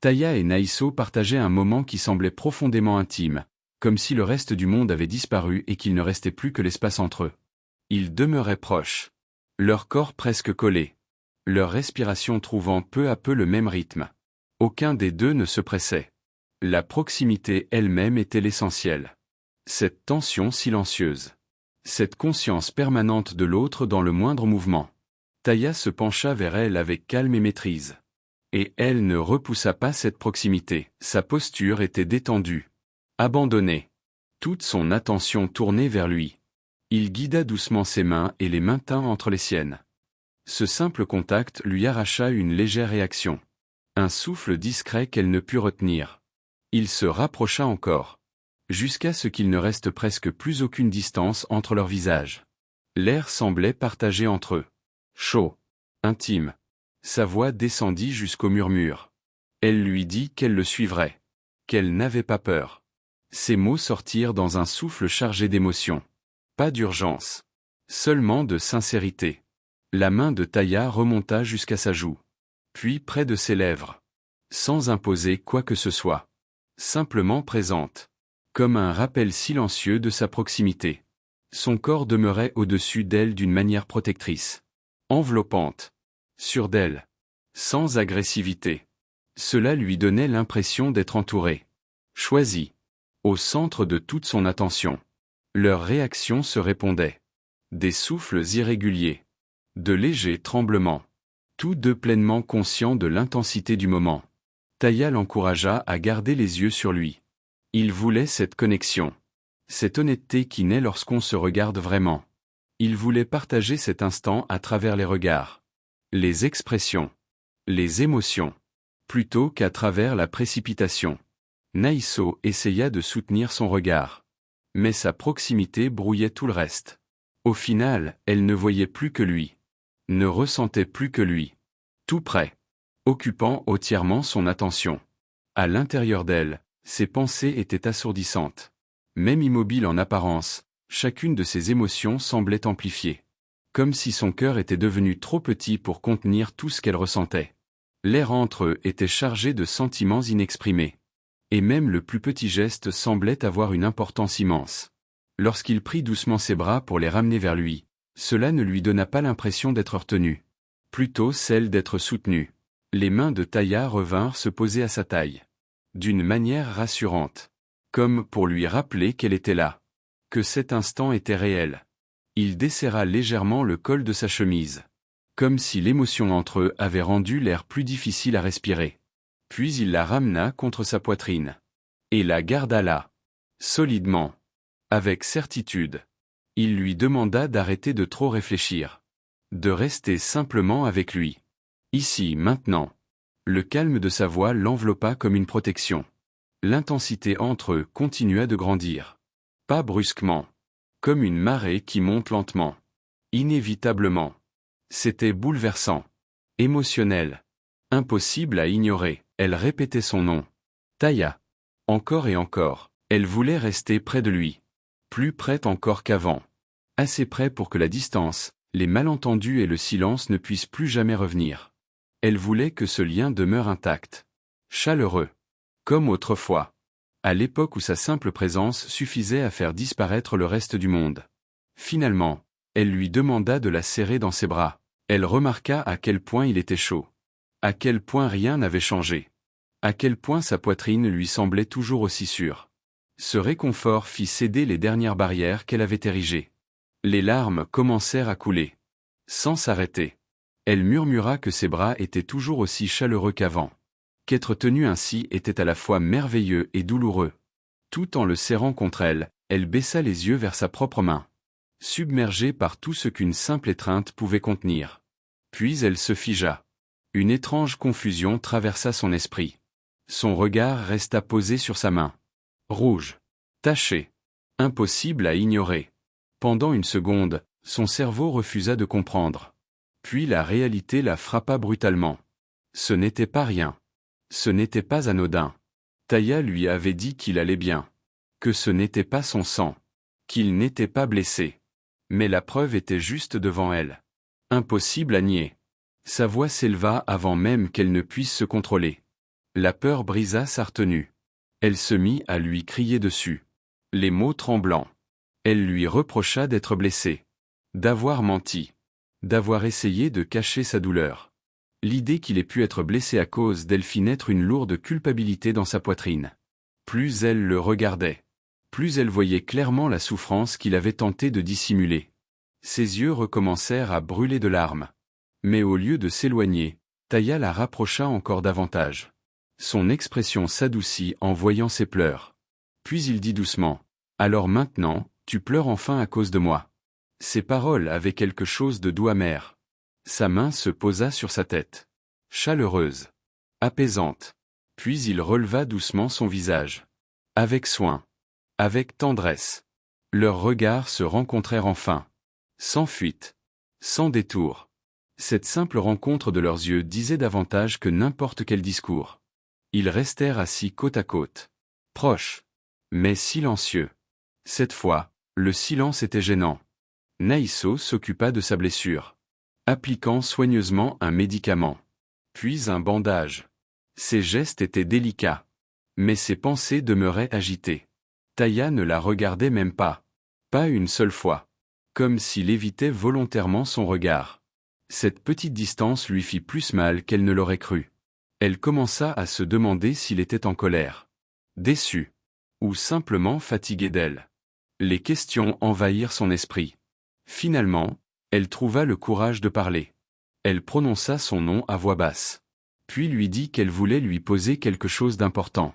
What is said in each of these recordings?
Taya et Naïso partageaient un moment qui semblait profondément intime, comme si le reste du monde avait disparu et qu'il ne restait plus que l'espace entre eux. Ils demeuraient proches. Leurs corps presque collés. Leur respiration trouvant peu à peu le même rythme. Aucun des deux ne se pressait. La proximité elle-même était l'essentiel. Cette tension silencieuse. Cette conscience permanente de l'autre dans le moindre mouvement. Taya se pencha vers elle avec calme et maîtrise. Et elle ne repoussa pas cette proximité. Sa posture était détendue. Abandonnée. Toute son attention tournée vers lui. Il guida doucement ses mains et les maintint entre les siennes. Ce simple contact lui arracha une légère réaction. Un souffle discret qu'elle ne put retenir. Il se rapprocha encore. Jusqu'à ce qu'il ne reste presque plus aucune distance entre leurs visages. L'air semblait partagé entre eux. Chaud. Intime. Sa voix descendit jusqu'au murmure. Elle lui dit qu'elle le suivrait. Qu'elle n'avait pas peur. Ces mots sortirent dans un souffle chargé d'émotion. Pas d'urgence. Seulement de sincérité. La main de Taya remonta jusqu'à sa joue. Puis près de ses lèvres. Sans imposer quoi que ce soit. Simplement présente. Comme un rappel silencieux de sa proximité. Son corps demeurait au-dessus d'elle d'une manière protectrice. Enveloppante. Sûre d'elle. Sans agressivité. Cela lui donnait l'impression d'être entourée. Choisie. Au centre de toute son attention. Leurs réactions se répondaient. Des souffles irréguliers. De légers tremblements. Tous deux pleinement conscients de l'intensité du moment. Taya l'encouragea à garder les yeux sur lui. Il voulait cette connexion. Cette honnêteté qui naît lorsqu'on se regarde vraiment. Il voulait partager cet instant à travers les regards. Les expressions. Les émotions. Plutôt qu'à travers la précipitation. Naïso essaya de soutenir son regard. Mais sa proximité brouillait tout le reste. Au final, elle ne voyait plus que lui. Ne ressentait plus que lui. Tout près. Occupant entièrement son attention. À l'intérieur d'elle, ses pensées étaient assourdissantes. Même immobile en apparence, chacune de ses émotions semblait amplifiée. Comme si son cœur était devenu trop petit pour contenir tout ce qu'elle ressentait. L'air entre eux était chargé de sentiments inexprimés. Et même le plus petit geste semblait avoir une importance immense. Lorsqu'il prit doucement ses bras pour les ramener vers lui, cela ne lui donna pas l'impression d'être retenu. Plutôt celle d'être soutenu. Les mains de Taya revinrent se poser à sa taille. D'une manière rassurante. Comme pour lui rappeler qu'elle était là. Que cet instant était réel. Il desserra légèrement le col de sa chemise. Comme si l'émotion entre eux avait rendu l'air plus difficile à respirer. Puis il la ramena contre sa poitrine. Et la garda là. Solidement. Avec certitude. Il lui demanda d'arrêter de trop réfléchir. De rester simplement avec lui. Ici, maintenant. Le calme de sa voix l'enveloppa comme une protection. L'intensité entre eux continua de grandir. Pas brusquement. Comme une marée qui monte lentement. Inévitablement. C'était bouleversant. Émotionnel. Impossible à ignorer. Elle répétait son nom. Taya. Encore et encore. Elle voulait rester près de lui. Plus près encore qu'avant. Assez près pour que la distance, les malentendus et le silence ne puissent plus jamais revenir. Elle voulait que ce lien demeure intact. Chaleureux. Comme autrefois. À l'époque où sa simple présence suffisait à faire disparaître le reste du monde. Finalement, elle lui demanda de la serrer dans ses bras. Elle remarqua à quel point il était chaud. À quel point rien n'avait changé. À quel point sa poitrine lui semblait toujours aussi sûre. Ce réconfort fit céder les dernières barrières qu'elle avait érigées. Les larmes commencèrent à couler. Sans s'arrêter. Elle murmura que ses bras étaient toujours aussi chaleureux qu'avant. Qu'être tenu ainsi était à la fois merveilleux et douloureux. Tout en le serrant contre elle, elle baissa les yeux vers sa propre main. Submergée par tout ce qu'une simple étreinte pouvait contenir. Puis elle se figea. Une étrange confusion traversa son esprit. Son regard resta posé sur sa main. Rouge. Taché. Impossible à ignorer. Pendant une seconde, son cerveau refusa de comprendre. Puis la réalité la frappa brutalement. Ce n'était pas rien. Ce n'était pas anodin. Taya lui avait dit qu'il allait bien. Que ce n'était pas son sang. Qu'il n'était pas blessé. Mais la preuve était juste devant elle. Impossible à nier. Sa voix s'éleva avant même qu'elle ne puisse se contrôler. La peur brisa sa retenue. Elle se mit à lui crier dessus. Les mots tremblants. Elle lui reprocha d'être blessée. D'avoir menti. D'avoir essayé de cacher sa douleur. L'idée qu'il ait pu être blessé à cause d'elle fit naître une lourde culpabilité dans sa poitrine. Plus elle le regardait, plus elle voyait clairement la souffrance qu'il avait tenté de dissimuler. Ses yeux recommencèrent à brûler de larmes. Mais au lieu de s'éloigner, Taya la rapprocha encore davantage. Son expression s'adoucit en voyant ses pleurs. Puis il dit doucement, « Alors maintenant, tu pleures enfin à cause de moi. » Ses paroles avaient quelque chose de doux amer. Sa main se posa sur sa tête. Chaleureuse. Apaisante. Puis il releva doucement son visage. Avec soin. Avec tendresse. Leurs regards se rencontrèrent enfin. Sans fuite. Sans détour. Cette simple rencontre de leurs yeux disait davantage que n'importe quel discours. Ils restèrent assis côte à côte. Proches. Mais silencieux. Cette fois, le silence était gênant. Naïso s'occupa de sa blessure. Appliquant soigneusement un médicament. Puis un bandage. Ses gestes étaient délicats. Mais ses pensées demeuraient agitées. Taya ne la regardait même pas. Pas une seule fois. Comme s'il évitait volontairement son regard. Cette petite distance lui fit plus mal qu'elle ne l'aurait cru. Elle commença à se demander s'il était en colère. Déçu. Ou simplement fatigué d'elle. Les questions envahirent son esprit. Finalement, elle trouva le courage de parler. Elle prononça son nom à voix basse. Puis lui dit qu'elle voulait lui poser quelque chose d'important.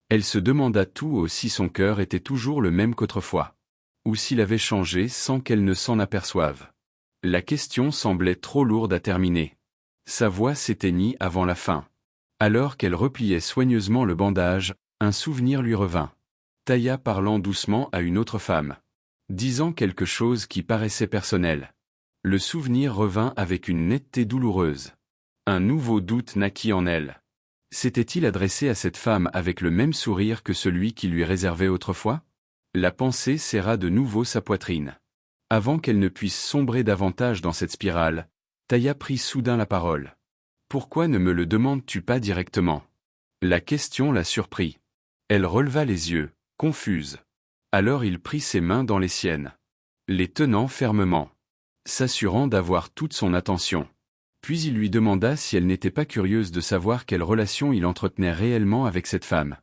Elle se demanda tout haut si son cœur était toujours le même qu'autrefois. Ou s'il avait changé sans qu'elle ne s'en aperçoive. La question semblait trop lourde à terminer. Sa voix s'éteignit avant la fin. Alors qu'elle repliait soigneusement le bandage, un souvenir lui revint. Taya parlant doucement à une autre femme. Disant quelque chose qui paraissait personnel. Le souvenir revint avec une netteté douloureuse. Un nouveau doute naquit en elle. S'était-il adressé à cette femme avec le même sourire que celui qu'il lui réservait autrefois? La pensée serra de nouveau sa poitrine. Avant qu'elle ne puisse sombrer davantage dans cette spirale, Taya prit soudain la parole. « Pourquoi ne me le demandes-tu pas directement ?» La question la surprit. Elle releva les yeux, confuse. Alors il prit ses mains dans les siennes. Les tenant fermement. S'assurant d'avoir toute son attention. Puis il lui demanda si elle n'était pas curieuse de savoir quelle relation il entretenait réellement avec cette femme.